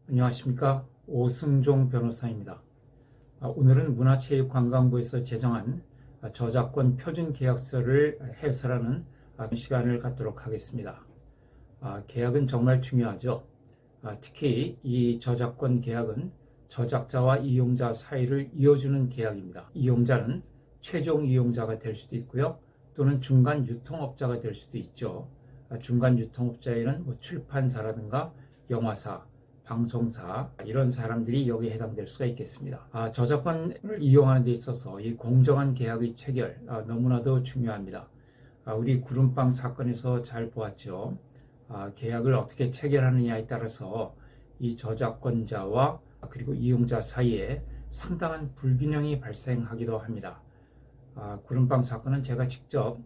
안녕하십니까. 오승종 변호사입니다. 오늘은 문화체육관광부에서 제정한 저작권 표준계약서를 해설하는 시간을 갖도록 하겠습니다. 계약은 정말 중요하죠. 특히 이 저작권 계약은 저작자와 이용자 사이를 이어주는 계약입니다. 이용자는 최종 이용자가 될 수도 있고요. 또는 중간 유통업자가 될 수도 있죠. 중간 유통업자에는 출판사라든가 영화사, 방송사 이런 사람들이 여기에 해당될 수가 있겠습니다. 저작권을 이용하는 데 있어서 이 공정한 계약의 체결 너무나도 중요합니다. 우리 구름빵 사건에서 잘 보았죠. 계약을 어떻게 체결하느냐에 따라서 이 저작권자와 그리고 이용자 사이에 상당한 불균형이 발생하기도 합니다. 구름빵 사건은 제가 직접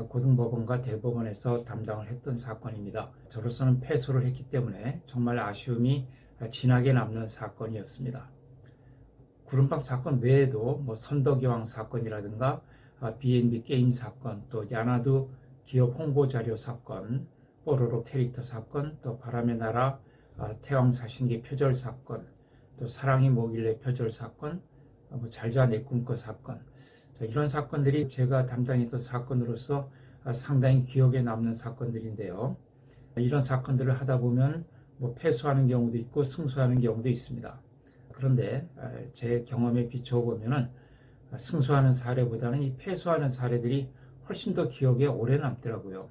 고등법원과 대법원에서 담당을 했던 사건입니다. 저로서는 패소를 했기 때문에 정말 아쉬움이 진하게 남는 사건이었습니다. 구름빵 사건 외에도 선덕여왕 사건이라든가 B&B 게임 사건, 또 야나두 기업 홍보 자료 사건, 뽀로로 캐릭터 사건, 또 바람의 나라 태왕사신기 표절 사건, 또 사랑이 뭐길래 표절 사건, 잘자 내 꿈꿔 사건, 이런 사건들이 제가 담당했던 사건으로서 상당히 기억에 남는 사건들인데요. 이런 사건들을 하다 보면 패소하는 경우도 있고 승소하는 경우도 있습니다. 그런데 제 경험에 비춰보면 승소하는 사례보다는 이 패소하는 사례들이 훨씬 더 기억에 오래 남더라고요.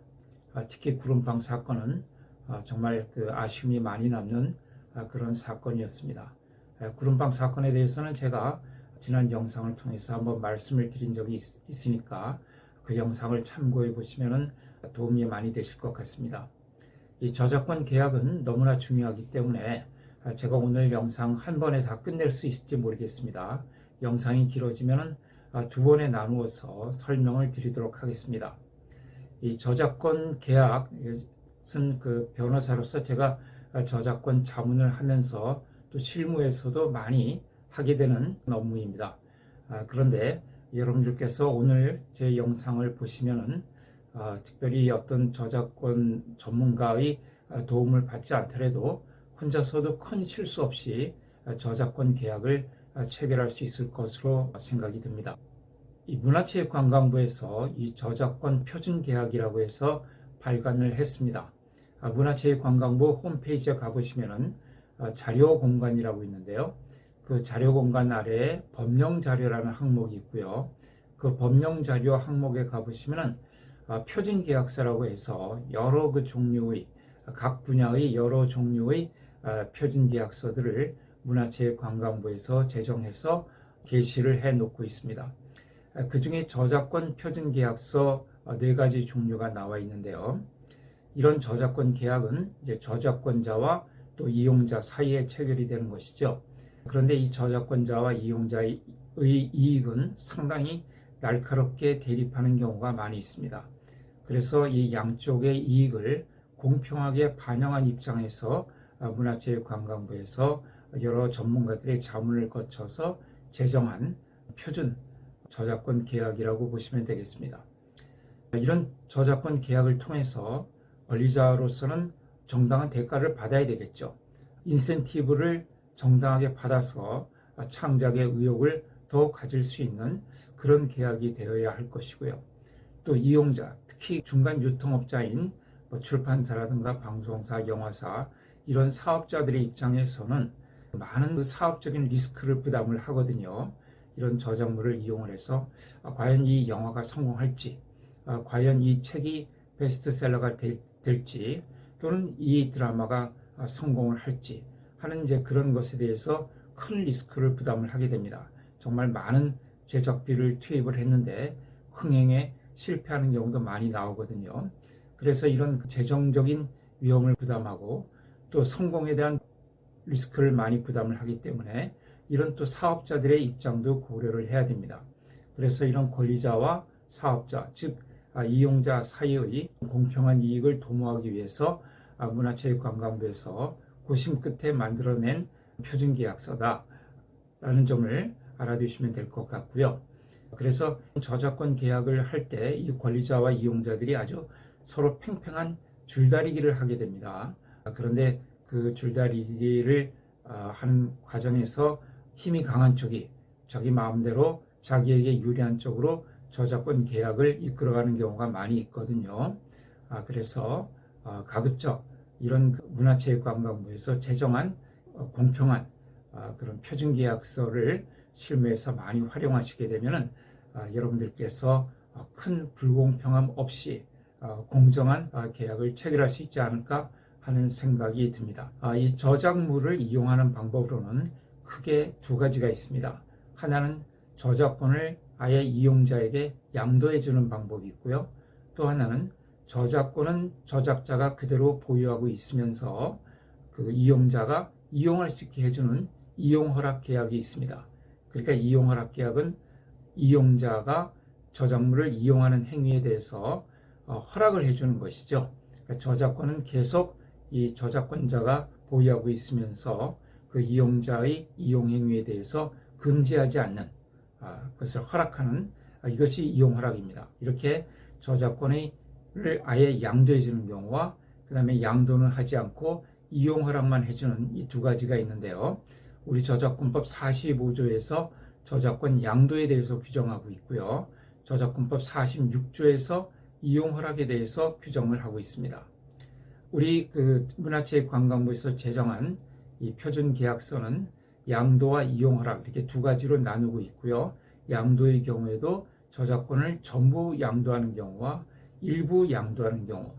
특히 구름빵 사건은 정말 아쉬움이 많이 남는 그런 사건이었습니다. 구름빵 사건에 대해서는 제가 지난 영상을 통해서 한번 말씀을 드린 적이 있으니까 그 영상을 참고해 보시면 도움이 많이 되실 것 같습니다. 이 저작권 계약은 너무나 중요하기 때문에 제가 오늘 영상 한 번에 다 끝낼 수 있을지 모르겠습니다. 영상이 길어지면 두 번에 나누어서 설명을 드리도록 하겠습니다. 이 저작권 계약은 변호사로서 제가 저작권 자문을 하면서 또 실무에서도 많이 하게 되는 업무입니다. 그런데 여러분들께서 오늘 제 영상을 보시면은 특별히 어떤 저작권 전문가의 도움을 받지 않더라도 혼자서도 큰 실수 없이 저작권 계약을 체결할 수 있을 것으로 생각이 듭니다. 이 문화체육관광부에서 이 저작권 표준계약이라고 해서 발간을 했습니다. 문화체육관광부 홈페이지에 가보시면은 자료 공간이라고 있는데요. 그 자료 공간 아래에 법령자료라는 항목이 있고요. 그 법령자료 항목에 가보시면은 표준계약서라고 해서 여러 종류의 각 분야의 여러 종류의 표준계약서들을 문화체육관광부에서 제정해서 게시를 해 놓고 있습니다. 그 중에 저작권 표준계약서 4가지 종류가 나와 있는데요. 이런 저작권 계약은 이제 저작권자와 또 이용자 사이에 체결이 되는 것이죠. 그런데 이 저작권자와 이용자의 이익은 상당히 날카롭게 대립하는 경우가 많이 있습니다. 그래서 이 양쪽의 이익을 공평하게 반영한 입장에서 문화체육관광부에서 여러 전문가들의 자문을 거쳐서 제정한 표준 저작권 계약이라고 보시면 되겠습니다. 이런 저작권 계약을 통해서 권리자로서는 정당한 대가를 받아야 되겠죠. 인센티브를 정당하게 받아서 창작의 의욕을 더 가질 수 있는 그런 계약이 되어야 할 것이고요. 또 이용자, 특히 중간 유통업자인 출판사라든가 방송사, 영화사 이런 사업자들의 입장에서는 많은 사업적인 리스크를 부담을 하거든요. 이런 저작물을 이용을 해서 과연 이 영화가 성공할지, 과연 이 책이 베스트셀러가 될지, 또는 이 드라마가 성공을 할지 하는 이제 그런 것에 대해서 큰 리스크를 부담을 하게 됩니다. 정말 많은 제작비를 투입을 했는데 흥행에 실패하는 경우도 많이 나오거든요. 그래서 이런 재정적인 위험을 부담하고 또 성공에 대한 리스크를 많이 부담을 하기 때문에 이런 또 사업자들의 입장도 고려를 해야 됩니다. 그래서 이런 권리자와 사업자, 즉 이용자 사이의 공평한 이익을 도모하기 위해서 문화체육관광부에서 고심 끝에 만들어낸 표준계약서다라는 점을 알아두시면 될 것 같고요. 그래서 저작권 계약을 할 때 이 권리자와 이용자들이 아주 서로 팽팽한 줄다리기를 하게 됩니다. 그런데 그 줄다리기를 하는 과정에서 힘이 강한 쪽이 자기 마음대로 자기에게 유리한 쪽으로 저작권 계약을 이끌어가는 경우가 많이 있거든요. 그래서 가급적 이런 문화체육관광부에서 제정한 공평한 그런 표준계약서를 실무에서 많이 활용하시게 되면은 여러분들께서 큰 불공평함 없이 공정한 계약을 체결할 수 있지 않을까 하는 생각이 듭니다. 이 저작물을 이용하는 방법으로는 크게 두 가지가 있습니다. 하나는 저작권을 아예 이용자에게 양도해 주는 방법이 있고요. 또 하나는 저작권은 저작자가 그대로 보유하고 있으면서 그 이용자가 이용할 수 있게 해주는 이용허락 계약이 있습니다. 그러니까 이용허락 계약은 이용자가 저작물을 이용하는 행위에 대해서 허락을 해주는 것이죠. 그러니까 저작권은 계속 이 저작권자가 보유하고 있으면서 그 이용자의 이용 행위에 대해서 금지하지 않는 것을 허락하는 이것이 이용허락입니다. 이렇게 저작권을 아예 양도해 주는 경우와 그 다음에 양도는 하지 않고 이용허락만 해주는 이 두 가지가 있는데요. 우리 저작권법 45조에서 저작권 양도에 대해서 규정하고 있고요. 저작권법 46조에서 이용허락에 대해서 규정을 하고 있습니다. 우리 문화체육관광부에서 제정한 이 표준계약서는 양도와 이용허락 이렇게 두 가지로 나누고 있고요. 양도의 경우에도 저작권을 전부 양도하는 경우와 일부 양도하는 경우,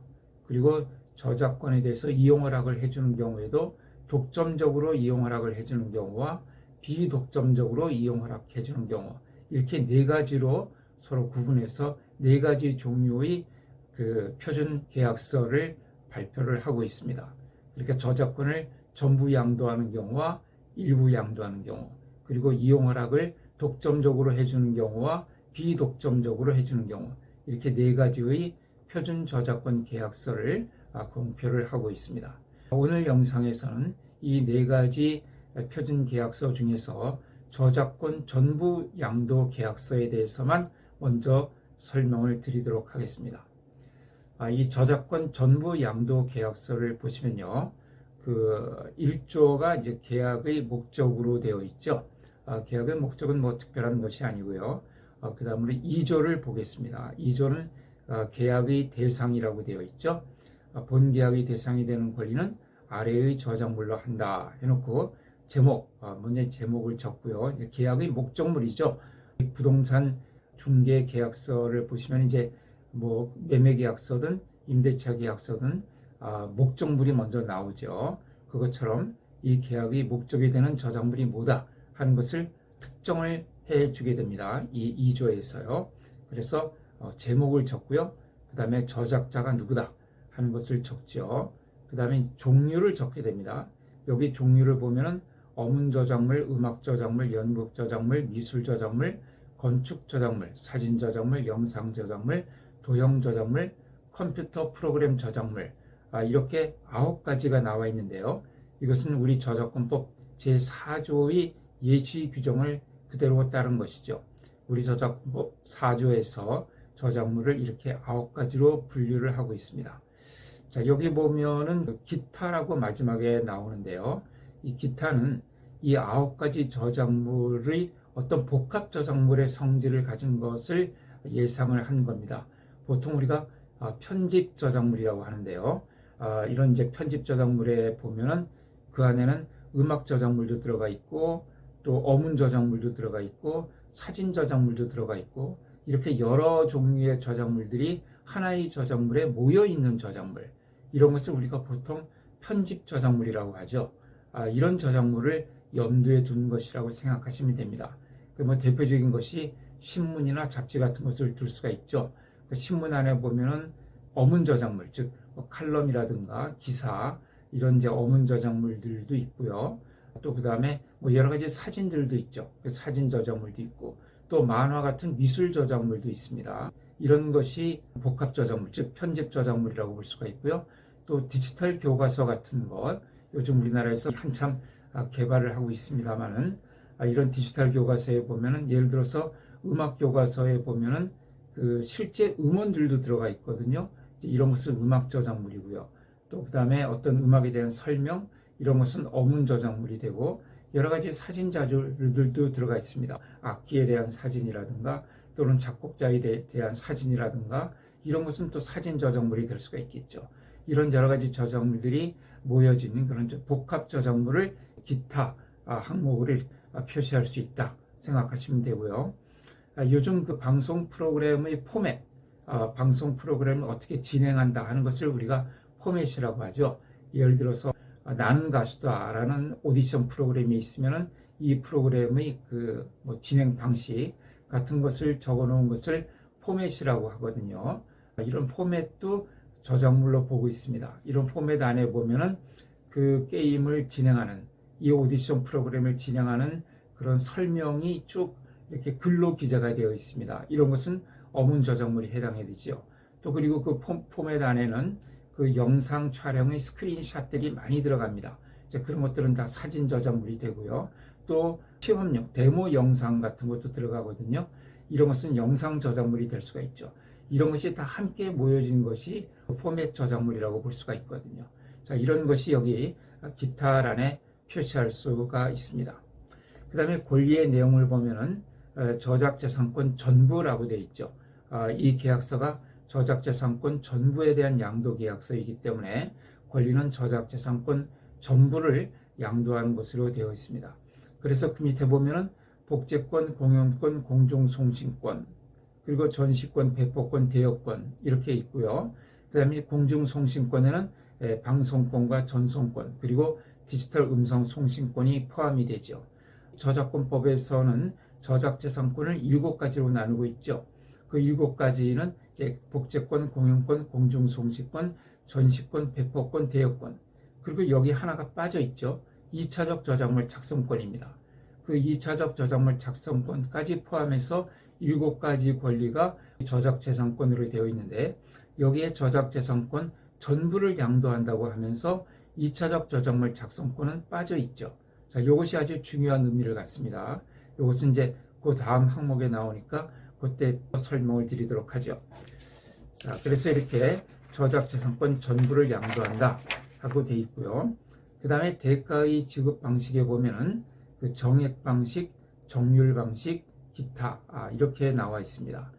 그리고 저작권에 대해서 이용허락을 해주는 경우에도 독점적으로 이용허락을 해주는 경우와 비독점적으로 이용허락해주는 경우, 이렇게 네 가지로 서로 구분해서 네 가지 종류의 그 표준계약서를 발표를 하고 있습니다. 그러니까 저작권을 전부 양도하는 경우와 일부 양도하는 경우, 그리고 이용허락을 독점적으로 해주는 경우와 비독점적으로 해주는 경우, 이렇게 네 가지의 표준 저작권 계약서를 공표를 하고 있습니다. 오늘 영상에서는 이 네 가지 표준 계약서 중에서 저작권 전부 양도 계약서에 대해서만 먼저 설명을 드리도록 하겠습니다. 이 저작권 전부 양도 계약서를 보시면요, 그 1조가 이제 계약의 목적으로 되어 있죠. 계약의 목적은 뭐 특별한 것이 아니고요. 그 다음으로 2조를 보겠습니다. 2조는 계약의 대상이라고 되어 있죠. 본 계약의 대상이 되는 권리는 아래의 저작물로 한다 해놓고 제목, 먼저 제목을 적고요. 계약의 목적물이죠. 부동산 중개 계약서를 보시면 이제 뭐 매매 계약서든 임대차 계약서든 목적물이 먼저 나오죠. 그것처럼 이 계약의 목적이 되는 저작물이 뭐다 하는 것을 특정을 해주게 됩니다. 이 2조에서요. 그래서 제목을 적고요. 그 다음에 저작자가 누구다 하는 것을 적죠. 그 다음에 종류를 적게 됩니다. 여기 종류를 보면은 어문 저작물, 음악 저작물, 연극 저작물, 미술 저작물, 건축 저작물, 사진 저작물, 영상 저작물, 도형 저작물, 컴퓨터 프로그램 저작물, 이렇게 9가지가 나와 있는데요. 이것은 우리 저작권법 제4조의 예시 규정을 그대로 따른 것이죠. 우리 저작권법 4조에서 저작물을 이렇게 9가지로 분류를 하고 있습니다. 자, 여기 보면은 기타라고 마지막에 나오는데요. 이 기타는 이 9가지 저작물의 어떤 복합 저작물의 성질을 가진 것을 예상을 한 겁니다. 보통 우리가 편집 저작물이라고 하는데요. 이런 이제 편집 저작물에 보면은 그 안에는 음악 저작물도 들어가 있고 또 어문 저작물도 들어가 있고 사진 저작물도 들어가 있고 이렇게 여러 종류의 저작물들이 하나의 저작물에 모여 있는 저작물, 이런 것을 우리가 보통 편집 저작물이라고 하죠. 이런 저작물을 염두에 둔 것이라고 생각하시면 됩니다. 뭐 대표적인 것이 신문이나 잡지 같은 것을 들 수가 있죠. 그 신문 안에 보면은 어문 저작물, 즉 칼럼이라든가 기사, 이런 이제 어문 저작물들도 있고요. 또 그 다음에 뭐 여러 가지 사진들도 있죠. 사진 저작물도 있고 또 만화 같은 미술 저작물도 있습니다. 이런 것이 복합 저작물, 즉 편집 저작물이라고 볼 수가 있고요. 또 디지털 교과서 같은 것, 요즘 우리나라에서 한참 개발을 하고 있습니다만은 이런 디지털 교과서에 보면은 예를 들어서 음악 교과서에 보면은 그 실제 음원들도 들어가 있거든요. 이런 것은 음악 저작물이고요. 또 그 다음에 어떤 음악에 대한 설명, 이런 것은 어문 저작물이 되고 여러 가지 사진 자료들도 들어가 있습니다. 악기에 대한 사진이라든가 또는 작곡자에 대한 사진이라든가 이런 것은 또 사진 저작물이 될 수가 있겠죠. 이런 여러 가지 저작물들이 모여지는 그런 복합 저작물을 기타 항목으로 표시할 수 있다 생각하시면 되고요. 요즘 그 방송 프로그램의 포맷, 방송 프로그램을 어떻게 진행한다 하는 것을 우리가 포맷이라고 하죠. 예를 들어서 나는 가수다라는 오디션 프로그램이 있으면은 이 프로그램의 그 진행 방식 같은 것을 적어 놓은 것을 포맷이라고 하거든요. 이런 포맷도 저작물로 보고 있습니다. 이런 포맷 안에 보면은 그 게임을 진행하는 이 오디션 프로그램을 진행하는 그런 설명이 쭉 이렇게 글로 기재가 되어 있습니다. 이런 것은 어문 저작물이 해당이 되죠. 또 그리고 그 포맷 안에는 그 영상 촬영의 스크린샷들이 많이 들어갑니다. 이제 그런 것들은 다 사진 저작물이 되고요. 또 시험용 데모 영상 같은 것도 들어가거든요. 이런 것은 영상 저작물이 될 수가 있죠. 이런 것이 다 함께 모여진 것이 포맷 저작물이라고 볼 수가 있거든요. 자, 이런 것이 여기 기타란에 표시할 수가 있습니다. 그 다음에 권리의 내용을 보면은 저작재산권 전부라고 되어 있죠. 이 계약서가 저작재산권 전부에 대한 양도 계약서이기 때문에 권리는 저작재산권 전부를 양도하는 것으로 되어 있습니다. 그래서 그 밑에 보면은 복제권, 공연권, 공중송신권, 그리고 전시권, 배포권, 대여권 이렇게 있고요. 그 다음에 공중송신권에는 방송권과 전송권, 그리고 디지털 음성 송신권이 포함이 되죠. 저작권법에서는 저작재산권을 7가지로 나누고 있죠. 그 7가지는 이제 복제권, 공연권, 공중송신권, 전시권, 배포권, 대여권, 그리고 여기 하나가 빠져 있죠. 2차적 저작물 작성권입니다. 그 2차적 저작물 작성권까지 포함해서 7가지 권리가 저작재산권으로 되어 있는데 여기에 저작재산권 전부를 양도한다고 하면서 2차적 저작물 작성권은 빠져 있죠. 자, 이것이 아주 중요한 의미를 갖습니다. 이것은 이제 그 다음 항목에 나오니까 그때 설명을 드리도록 하죠. 자, 그래서 이렇게 저작재산권 전부를 양도한다 하고 되어 있고요. 그 다음에 대가의 지급 방식에 보면은 그 정액 방식, 정률 방식, 기타 이렇게 나와 있습니다.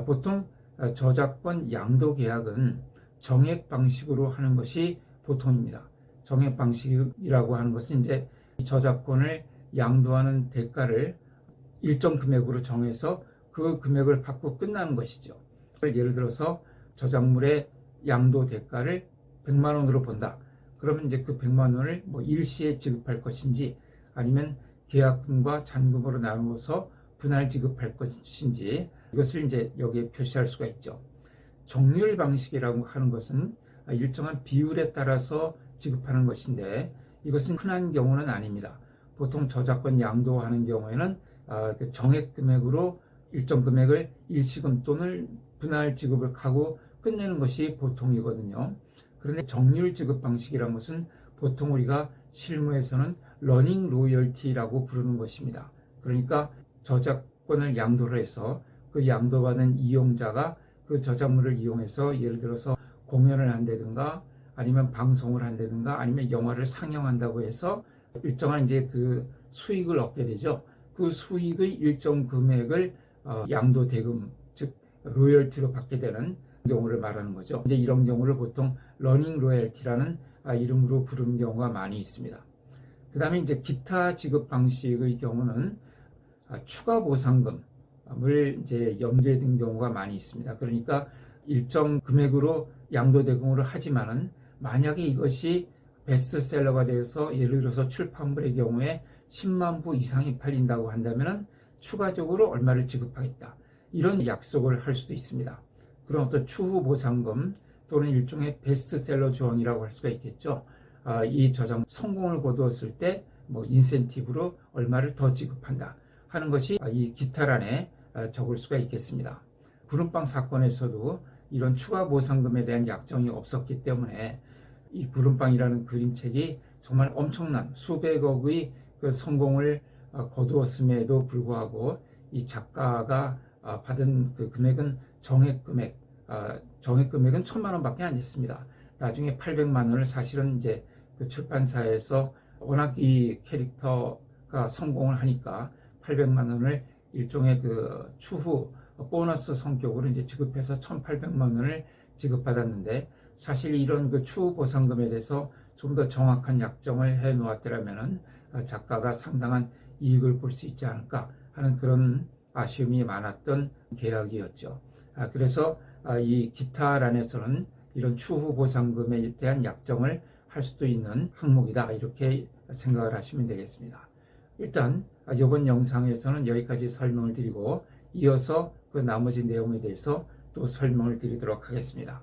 보통 저작권 양도 계약은 정액 방식으로 하는 것이 보통입니다. 정액 방식이라고 하는 것은 이제 저작권을 양도하는 대가를 일정 금액으로 정해서 그 금액을 받고 끝나는 것이죠. 예를 들어서 저작물의 양도 대가를 100만 원으로 본다. 그러면 이제 그 100만 원을 일시에 지급할 것인지 아니면 계약금과 잔금으로 나누어서 분할 지급할 것인지 이것을 이제 여기에 표시할 수가 있죠. 정률 방식이라고 하는 것은 일정한 비율에 따라서 지급하는 것인데 이것은 흔한 경우는 아닙니다. 보통 저작권 양도하는 경우에는 정액 금액으로 일정 금액을 일시금 또는 분할 지급을 하고 끝내는 것이 보통이거든요. 그런데 정률 지급 방식이라는 것은 보통 우리가 실무에서는 러닝 로열티라고 부르는 것입니다. 그러니까 저작권을 양도를 해서 그 양도받은 이용자가 그 저작물을 이용해서 예를 들어서 공연을 한다든가 아니면 방송을 한다든가 아니면 영화를 상영한다고 해서 일정한 이제 그 수익을 얻게 되죠. 그 수익의 일정 금액을 양도 대금 즉 로열티로 받게 되는 경우를 말하는 거죠. 이제 이런 경우를 보통 러닝 로열티라는 이름으로 부르는 경우가 많이 있습니다. 그 다음에 이제 기타 지급 방식의 경우는 추가 보상금을 이제 염두에 둔 경우가 많이 있습니다. 그러니까 일정 금액으로 양도 대금으로 하지만은 만약에 이것이 베스트셀러가 되어서 예를 들어서 출판물의 경우에 10만 부 이상이 팔린다고 한다면은 추가적으로 얼마를 지급하겠다. 이런 약속을 할 수도 있습니다. 그런 어떤 추후 보상금 또는 일종의 베스트셀러 조항이라고 할 수가 있겠죠. 이 저작 성공을 거두었을 때 인센티브로 얼마를 더 지급한다 하는 것이 이 기타란에 적을 수가 있겠습니다. 구름빵 사건에서도 이런 추가 보상금에 대한 약정이 없었기 때문에 이 구름빵이라는 그림책이 정말 엄청난 수백억의 그 성공을 거두었음에도 불구하고 이 작가가 받은 그 금액은 정액 금액은 1,000만 원밖에 안 됐습니다. 나중에 800만 원을 사실은 이제 그 출판사에서 워낙 이 캐릭터가 성공을 하니까 800만 원을 일종의 그 추후 보너스 성격으로 이제 지급해서 1,800만 원을 지급받았는데, 사실 이런 그 추후 보상금에 대해서 좀 더 정확한 약정을 해 놓았더라면은 작가가 상당한 이익을 볼 수 있지 않을까 하는 그런 아쉬움이 많았던 계약이었죠. 그래서 이 기타란에서는 이런 추후 보상금에 대한 약정을 할 수도 있는 항목이다, 이렇게 생각을 하시면 되겠습니다. 일단 이번 영상에서는 여기까지 설명을 드리고, 이어서 그 나머지 내용에 대해서 또 설명을 드리도록 하겠습니다.